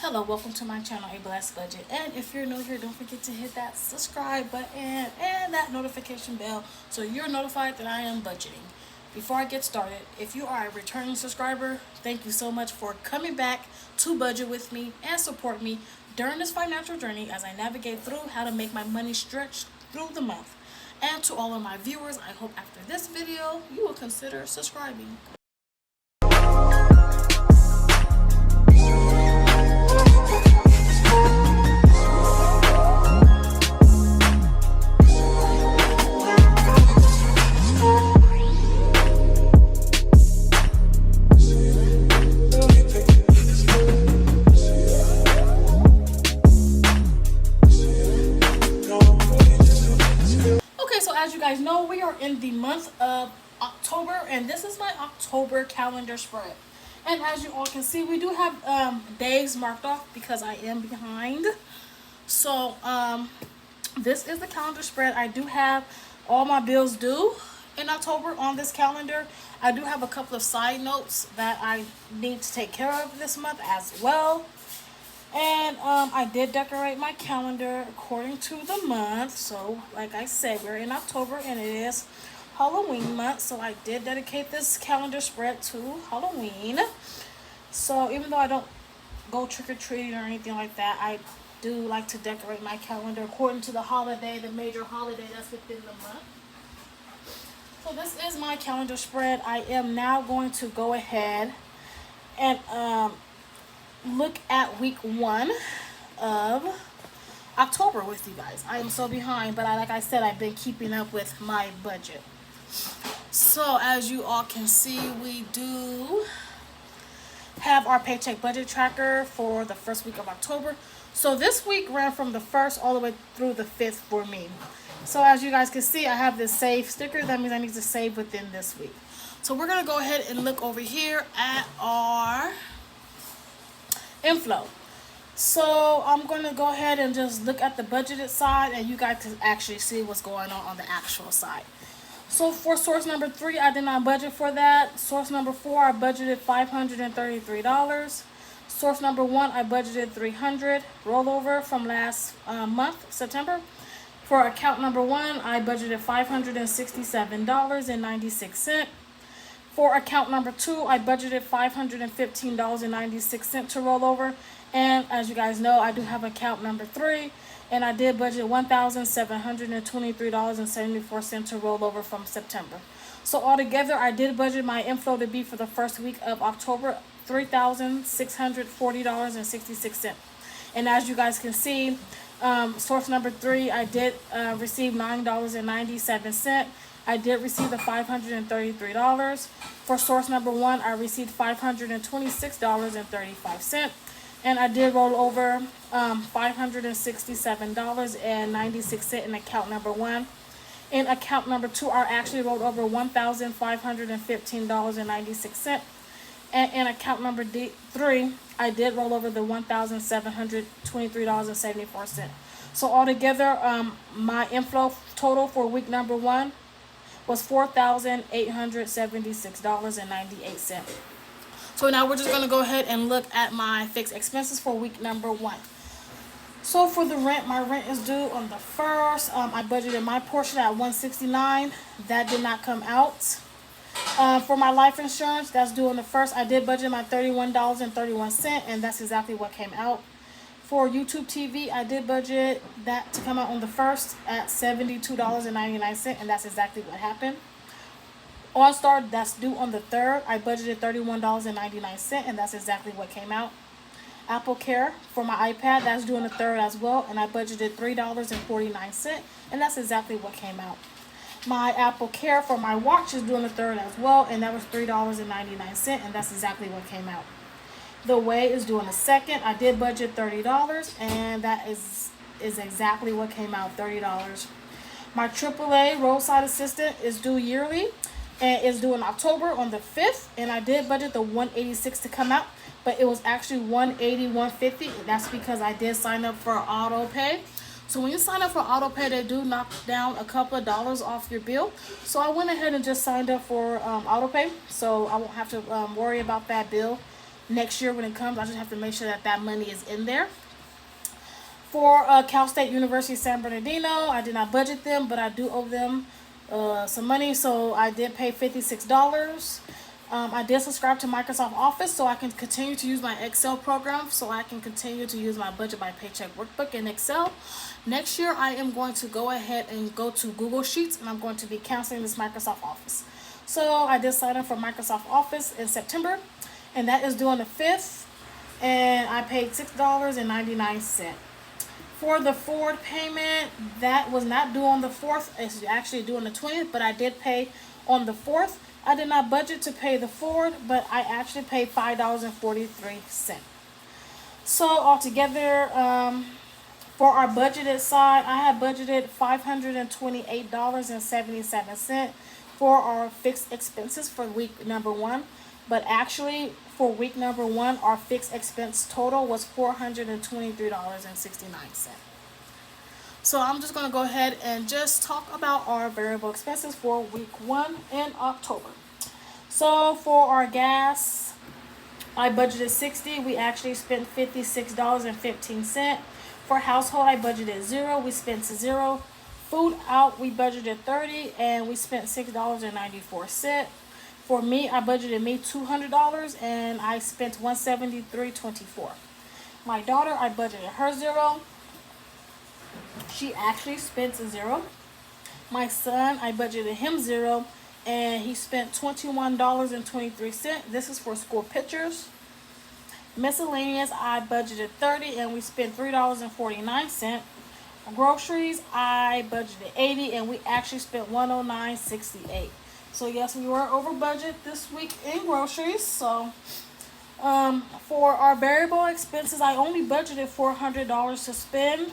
Hello, welcome to my channel, A Blessed Budget. And if you're new here, don't forget to hit that subscribe button and that notification bell so you're notified that I am budgeting. Before I get started, if you are a returning subscriber, thank you so much for coming back to budget with me and support me during this financial journey as I navigate through how to make my money stretch through the month. And to all of my viewers, I hope after this video you will consider subscribing. Okay, so as you guys know, we are in the month of October, and this is my October calendar spread. And as you all can see, we do have days marked off because I am behind. So this is the calendar spread. I do have all my bills due in October on this calendar. I do have a couple of side notes that I need to take care of this month as well. And I did decorate my calendar according to the month. So like I said, we're in October and it is Halloween month. So I did dedicate this calendar spread to Halloween. So even though I don't go trick-or-treating or anything like that, I do like to decorate my calendar according to the holiday, the major holiday that's within the month. So this is my calendar spread. I am now going to go ahead and look at week 1 of October with you guys. I am so behind, but like I said, I've been keeping up with my budget. So as you all can see, we do have our paycheck budget tracker for the first week of October. So this week ran from the 1st all the way through the 5th for me. So as you guys can see, I have this save sticker. That means I need to save within this week. So we're going to go ahead and look over here at our inflow. So I'm going to go ahead and just look at the budgeted side, and you guys can actually see what's going on the actual side. So for source number 3, I did not budget for that. Source number 4, I budgeted $533. Source number 1, I budgeted $300 rollover from last month, September. For account number 1, I budgeted $567.96. For account number 2, I budgeted $515.96 to roll over. And as you guys know, I do have account number 3, and I did budget $1,723.74 to roll over from September. So altogether, I did budget my inflow to be for the first week of October $3,640.66. And as you guys can see, source number 3, I did receive $9.97. I did receive the $533. For source number 1, I received $526.35. And I did roll over $567.96 in account number 1. In account number 2, I actually rolled over $1,515.96. And in account number 3, I did roll over the $1,723.74. So altogether, my inflow total for week number 1 was $4,876.98. So now we're just going to go ahead and look at my fixed expenses for week number 1. So for the rent, my rent is due on the 1st. I budgeted my portion at $169. That did not come out. For my life insurance, that's due on the 1st. I did budget my $31.31, and that's exactly what came out. For YouTube TV, I did budget that to come out on the 1st at $72.99, and that's exactly what happened. OnStar, that's due on the 3rd. I budgeted $31.99, and that's exactly what came out. Apple Care for my iPad, that's due on the 3rd as well, and I budgeted $3.49, and that's exactly what came out. My Apple Care for my watch is due on the 3rd as well, and that was $3.99, and that's exactly what came out. The Way is due on the 2nd. I did budget $30, and that is exactly what came out, $30. My AAA roadside assistant is due yearly, and it's due in October on the 5th, and I did budget the $186 to come out, but it was actually $150. That's because I did sign up for auto pay. So when you sign up for auto pay, they do knock down a couple of dollars off your bill. So I went ahead and just signed up for auto pay, so I won't have to worry about that bill next year when it comes. I just have to make sure that that money is in there. For Cal State University San Bernardino, I did not budget them, but I do owe them some money, so I did pay $56. I did subscribe to Microsoft Office so I can continue to use my Excel program, so I can continue to use my budget by paycheck workbook in Excel. Next year, I am going to go ahead and go to Google Sheets, and I'm going to be canceling this Microsoft Office. So I did sign up for Microsoft Office in September, and that is due on the 5th, and I paid $6.99. For the Ford payment, that was not due on the 4th. It's actually due on the 20th, but I did pay on the 4th. I did not budget to pay the Ford, but I actually paid $5.43. So altogether, for our budgeted side, I had budgeted $528.77 for our fixed expenses for week number one. But actually, for week number one, our fixed expense total was $423.69. So I'm just going to go ahead and just talk about our variable expenses for week one in October. So for our gas, I budgeted $60. We actually spent $56.15. For household, I budgeted $0. We spent $0. Food out, we budgeted $30, and we spent $6.94. For me, I budgeted me $200, and I spent $173.24. My daughter, I budgeted her $0. She actually spent $0. My son, I budgeted him $0, and he spent $21.23. This is for school pictures. Miscellaneous, I budgeted $30, and we spent $3.49. Groceries, I budgeted $80, and we actually spent $109.68. So yes, we were over budget this week in groceries. So for our variable expenses, I only budgeted $400 to spend,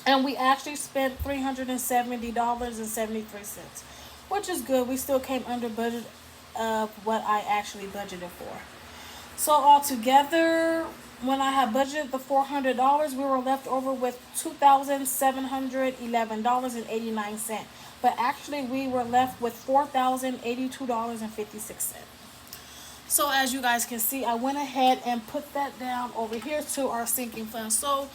and we actually spent $370.73, which is good. We still came under budget of what I actually budgeted for. So altogether, when I had budgeted the $400, we were left over with $2,711.89. But actually, we were left with $4,082.56. So as you guys can see, I went ahead and put that down over here to our sinking fund. So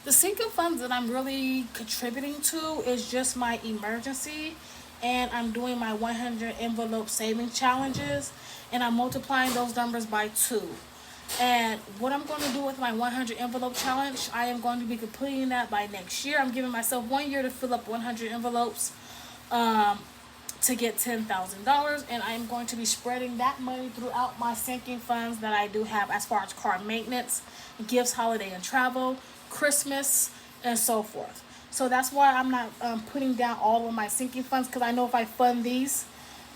the sinking funds that I'm really contributing to is just my emergency, and I'm doing my 100 envelope saving challenges, and I'm multiplying those numbers by 2. And what I'm going to do with my 100 envelope challenge, I am going to be completing that by next year. I'm giving myself 1 year to fill up 100 envelopes to get $10,000, and I am going to be spreading that money throughout my sinking funds that I do have as far as car maintenance, gifts, holiday and travel, Christmas, and so forth. So that's why I'm not putting down all of my sinking funds, because I know if I fund these,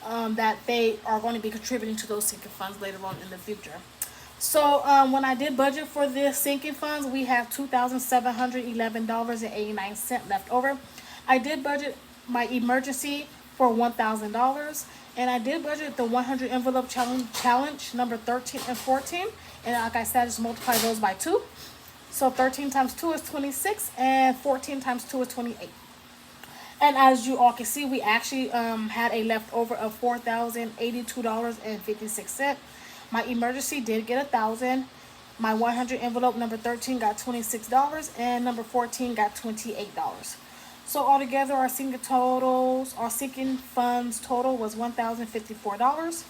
that they are going to be contributing to those sinking funds later on in the future. So when I did budget for the sinking funds, we have $2,711.89 left over. I did budget my emergency for $1,000, and I did budget the 100 envelope challenge number 13 and 14, and like I said, just multiply those by 2. So 13 times 2 is 26, and 14 times 2 is 28. And as you all can see, we actually had a leftover of $4,082.56. My emergency did get $1,000. My 100 envelope number 13 got $26, and number 14 got $28. So altogether, our sinking funds total was $1,054.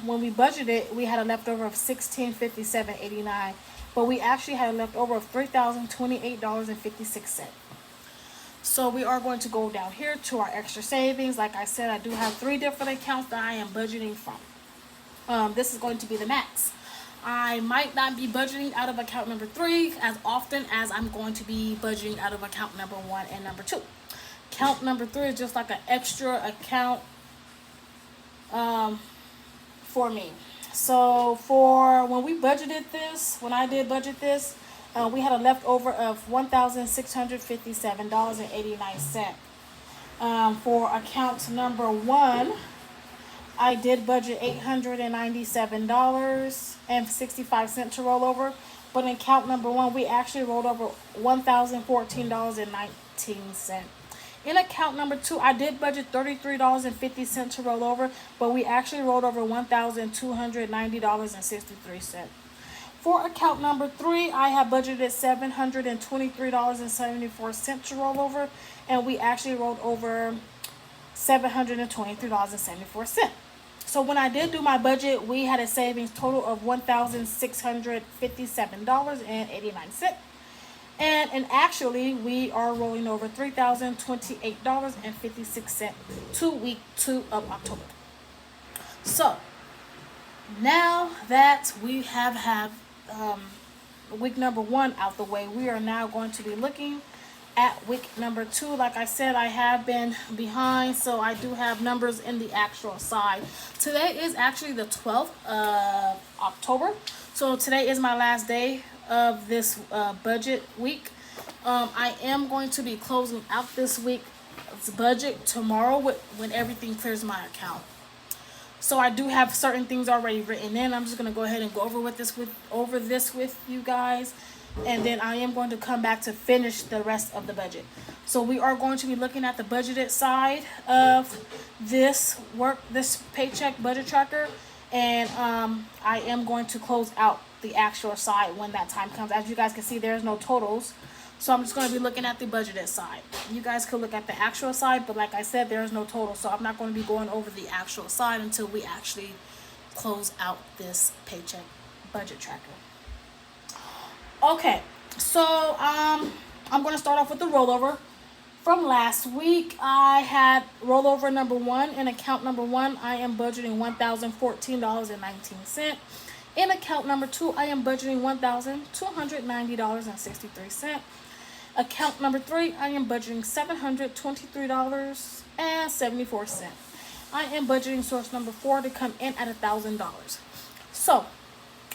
When we budgeted, we had a leftover of $1,657.89, but we actually had a leftover of $3,028.56. So we are going to go down here to our extra savings. Like I said, I do have 3 different accounts that I am budgeting from. This is going to be the max. I might not be budgeting out of account number 3 as often as I'm going to be budgeting out of account number 1 and number 2. Account number 3 is just like an extra account for me. So for when we budgeted this, when I did budget this, we had a leftover of $1,657.89. For account number 1, I did budget $897.65 to roll over, but in count number 1, we actually rolled over $1,014.19. In account number 2, I did budget $33.50 to roll over, but we actually rolled over $1,290.63. For account number 3, I have budgeted $723.74 to roll over, and we actually rolled over $723.74. So when I did do my budget, we had a savings total of $1,657.89. And actually, we are rolling over $3,028.56 to week 2 of October. So now that we have week number 1 out the way, we are now going to be looking at week number 2. Like I said, I have been behind, so I do have numbers in the actual side. Today is actually the 12th of October, so today is my last day of this budget week. I am going to be closing out this week's budget tomorrow when everything clears my account. So I do have certain things already written in. I'm just going to go ahead and go over this with you guys, and then I am going to come back to finish the rest of the budget. So we are going to be looking at the budgeted side of this paycheck budget tracker, and I am going to close out the actual side when that time comes. As you guys can see, there's no totals, so I'm just going to be looking at the budgeted side. You guys could look at the actual side, but like I said, there's no total, so I'm not going to be going over the actual side until we actually close out this paycheck budget tracker. Okay, so I'm going to start off with the rollover. From last week, I had rollover number 1. In account number 1, I am budgeting $1,014.19. In account number 2, I am budgeting $1,290.63. Account number 3, I am budgeting $723.74. I am budgeting source number 4 to come in at $1,000. So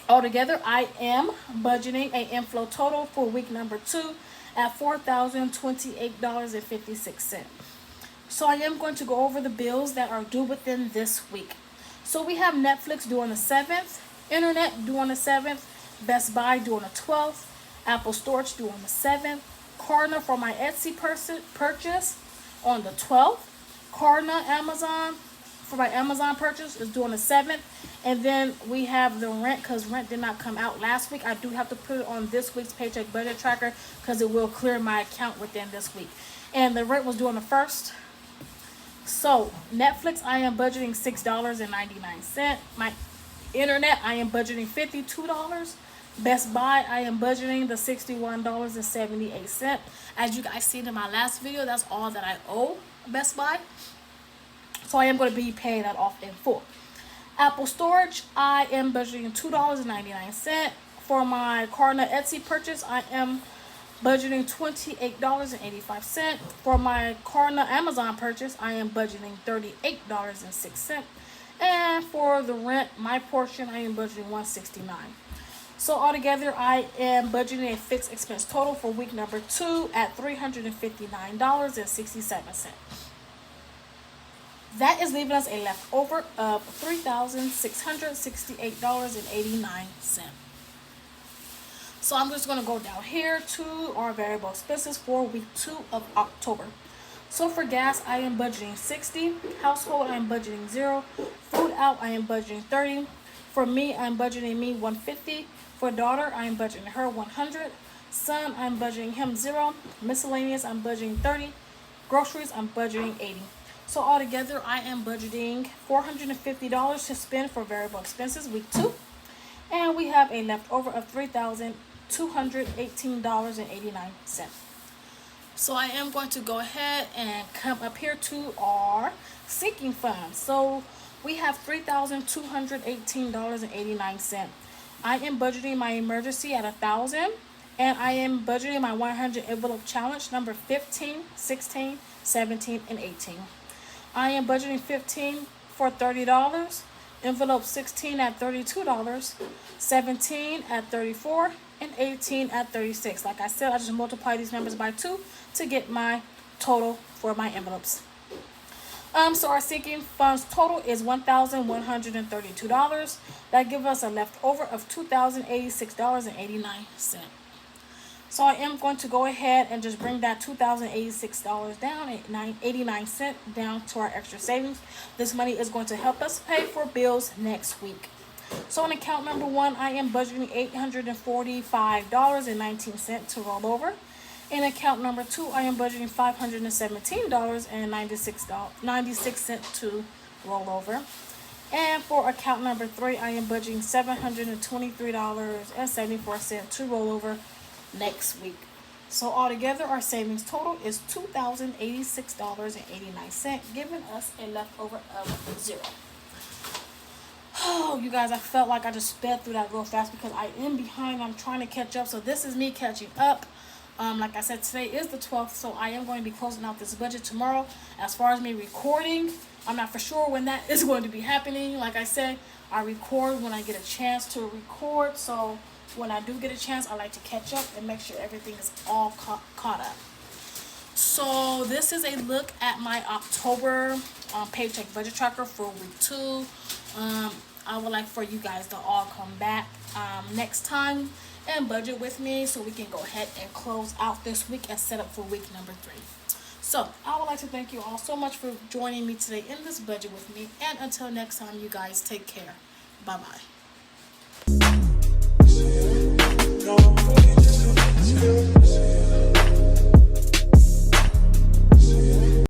altogether, I am budgeting an inflow total for week number 2 at $4,028.56. So I am going to go over the bills that are due within this week. So we have Netflix due on the 7th, Internet due on the 7th, Best Buy due on the 12th, Apple Storage due on the 7th, Klarna for my Etsy purchase on the 12th, Klarna Amazon for my Amazon purchase is due on the 7th, and then we have the rent, because rent did not come out last week. I do have to put it on this week's paycheck budget tracker because it will clear my account within this week. And the rent was due on the 1st. So Netflix, I am budgeting $6.99. My Internet, I am budgeting $52. Best Buy, I am budgeting the $61.78. As you guys seen in my last video, that's all that I owe Best Buy. So I am going to be paying that off in full. Apple Storage, I am budgeting $2.99. For my Klarna Etsy purchase, I am budgeting $28.85. For my Klarna Amazon purchase, I am budgeting $38.06. And for the rent, my portion, I am budgeting $169. So altogether, I am budgeting a fixed expense total for week number 2 at $359.67. That is leaving us a leftover of $3,668.89. So I'm just going to go down here to our variable expenses for week 2 of October. So for gas, I am budgeting $60. Household, I am budgeting $0. Food out, I am budgeting $30. For me, I'm budgeting me $150. For daughter, I am budgeting her $100. Son, I'm budgeting him $0. Miscellaneous, I'm budgeting $30. Groceries, I'm budgeting $80. So altogether, I am budgeting $450 to spend for variable expenses week 2. And we have a leftover of $3,218.89. So I am going to go ahead and come up here to our sinking fund. So we have $3,218.89. I am budgeting my emergency at $1,000, and I am budgeting my 100 envelope challenge number 15, 16, 17, and 18. I am budgeting 15 for $30, envelope 16 at $32, 17 at $34, and 18 at $36. Like I said, I just multiply these numbers by 2 to get my total for my envelopes. So our sinking funds total is $1,132. That gives us a leftover of $2,086.89. So I am going to go ahead and just bring that $2,086 down at 89 cents down to our extra savings. This money is going to help us pay for bills next week. So in account number 1, I am budgeting $845.19 to roll over. In account number 2, I am budgeting $517.96 to roll over. And for account number 3, I am budgeting $723.74 to roll over next week. So altogether, our savings total is $2,086.89, giving us a leftover of 0. Oh, you guys, I felt like I just sped through that real fast because I am behind. I'm trying to catch up. So this is me catching up. Like I said, today is the 12th, so I am going to be closing out this budget tomorrow. As far as me recording, I'm not for sure when that is going to be happening. Like I said, I record when I get a chance to record. So when I do get a chance, I like to catch up and make sure everything is all caught up. So this is a look at my October paycheck budget tracker for week 2. I would like for you guys to all come back next time and budget with me so we can go ahead and close out this week and set up for week number 3. So I would like to thank you all so much for joining me today in this budget with me, and until next time, you guys take care. Bye bye.